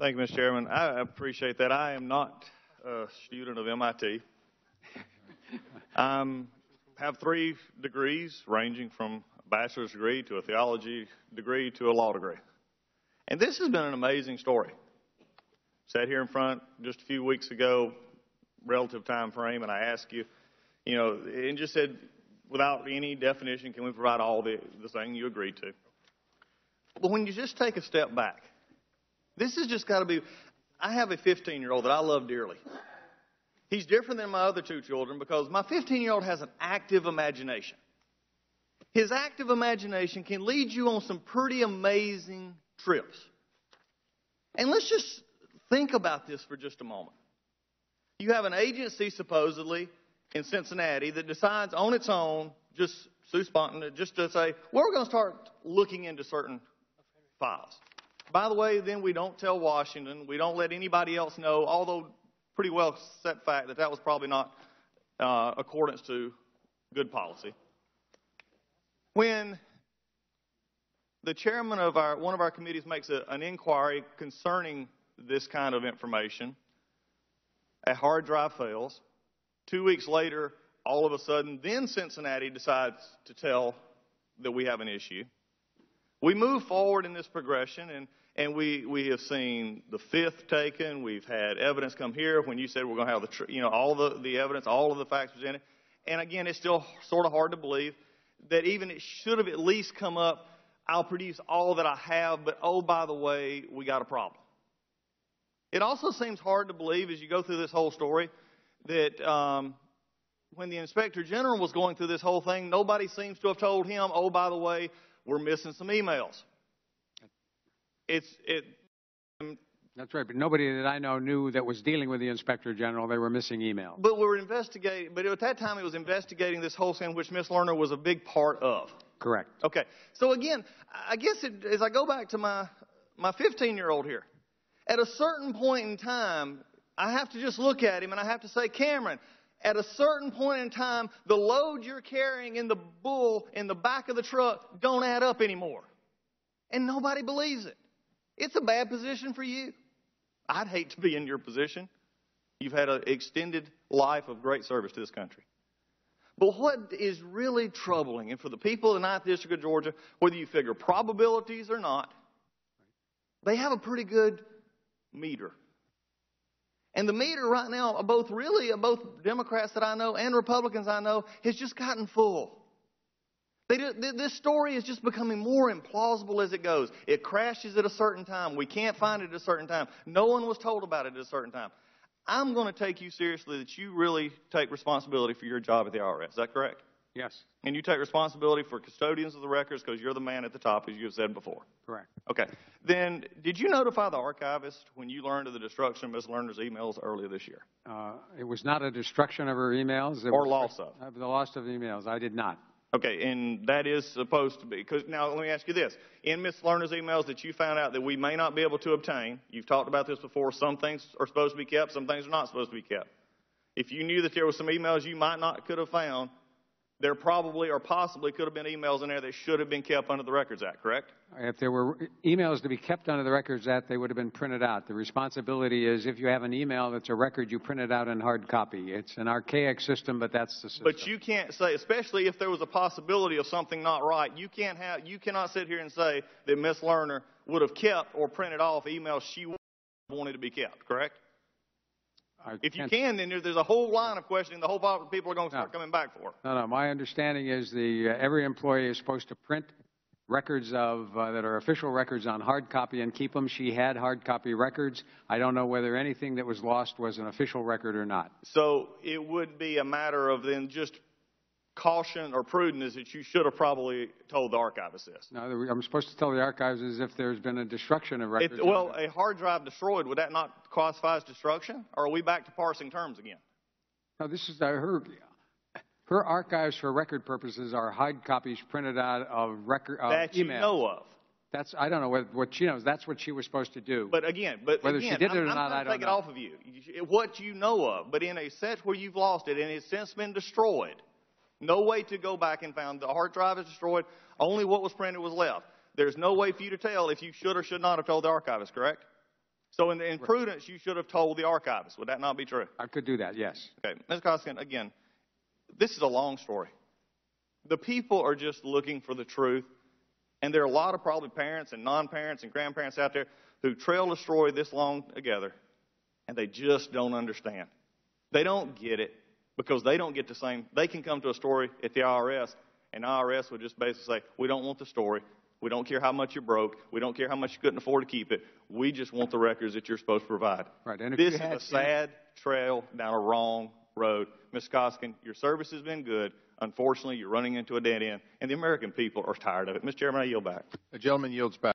Thank you, Mr. Chairman. I appreciate that. I am not a student of MIT. I have 3 degrees, ranging from a bachelor's degree to a theology degree to a law degree. And this has been an amazing story. Sat here in front just a few weeks ago, relative time frame, and I asked you, and just said, without any definition, can we provide all the thing you agreed to? But when you just take a step back, this has just got to be, I have a 15-year-old that I love dearly. He's different than my other 2 children because my 15-year-old has an active imagination. His active imagination can lead you on some pretty amazing trips. And let's just think about this for just a moment. You have an agency, supposedly, in Cincinnati that decides on its own, just sui sponte, just to say, well, we're going to start looking into certain files. By the way, then we don't tell Washington. We don't let anybody else know, although pretty well set fact that was probably not accordance to good policy. When the chairman of one of our committees makes an inquiry concerning this kind of information, a hard drive fails. 2 weeks later, all of a sudden, then Cincinnati decides to tell that we have an issue. We move forward in this progression, and we have seen the 5th taken. We've had evidence come here when you said we're going to have all the evidence, all of the facts presented. And again, it's still sort of hard to believe that even it should have at least come up, I'll produce all that I have, but oh, by the way, we got a problem. It also seems hard to believe as you go through this whole story that when the Inspector General was going through this whole thing, nobody seems to have told him, oh, by the way, we're missing some emails. That's right, but nobody that I know knew that was dealing with the Inspector General they were missing emails. But we're investigating. But at that time, it was investigating this whole thing, which Ms. Lerner was a big part of. Correct. Okay. So again, I guess as I go back to my 15-year-old here, at a certain point in time, I have to just look at him and I have to say, Cameron, at a certain point in time, the load you're carrying in the bull in the back of the truck don't add up anymore. And nobody believes it. It's a bad position for you. I'd hate to be in your position. You've had an extended life of great service to this country. But what is really troubling, and for the people of the 9th District of Georgia, whether you figure probabilities or not, they have a pretty good meter. And the meter right now, both Democrats that I know and Republicans I know, has just gotten full. This story is just becoming more implausible as it goes. It crashes at a certain time. We can't find it at a certain time. No one was told about it at a certain time. I'm going to take you seriously that you really take responsibility for your job at the IRS. Is that correct? Yes. And you take responsibility for custodians of the records because you're the man at the top, as you have said before. Correct. Okay. Then, did you notify the archivist when you learned of the destruction of Ms. Lerner's emails earlier this year? It was not a destruction of her emails. Or loss of? The loss of emails. I did not. Okay, and that is supposed to be. Because now, let me ask you this. In Ms. Lerner's emails that you found out that we may not be able to obtain, you've talked about this before, some things are supposed to be kept, some things are not supposed to be kept. If you knew that there were some emails you might not could have found, there probably or possibly could have been emails in there that should have been kept under the Records Act, correct? If there were emails to be kept under the Records Act, they would have been printed out. The responsibility is if you have an email that's a record, you print it out in hard copy. It's an archaic system, but that's the system. But you can't say, especially if there was a possibility of something not right, you cannot sit here and say that Ms. Lerner would have kept or printed off emails she wanted to be kept, correct? If you can, then there's a whole line of questioning the whole people are going to start coming back for. No. My understanding is every employee is supposed to print records that are official records on hard copy and keep them. She had hard copy records. I don't know whether anything that was lost was an official record or not. So it would be a matter of then just caution or prudence that you should have probably told the archivist this. No, I'm supposed to tell the archivists if there's been a destruction of records. Well, a hard drive destroyed, would that not classify as destruction? Or are we back to parsing terms again? No, this is her archives for record purposes are hard copies printed out of record that you know of. I don't know what she knows. That's what she was supposed to do. But again, whether she did it or not, I don't know. I'm going to take it off of you. What you know of, but in a sense where you've lost it and it's since been destroyed. No way to go back and find the hard drive is destroyed. Only what was printed was left. There's no way for you to tell if you should or should not have told the archivist, correct? So in prudence, you should have told the archivist. Would that not be true? I could do that, yes. Okay. Ms. Costigan, again, this is a long story. The people are just looking for the truth. And there are a lot of probably parents and non-parents and grandparents out there who trailed a story this long together, and they just don't understand. They don't get it because they don't get the same. They can come to a story at the IRS, and the IRS would just basically say, we don't want the story. We don't care how much you're broke. We don't care how much you couldn't afford to keep it. We just want the records that you're supposed to provide. Right. And this is a sad trail down a wrong road. Ms. Costigan, your service has been good. Unfortunately, you're running into a dead end, and the American people are tired of it. Mr. Chairman, I yield back. The gentleman yields back.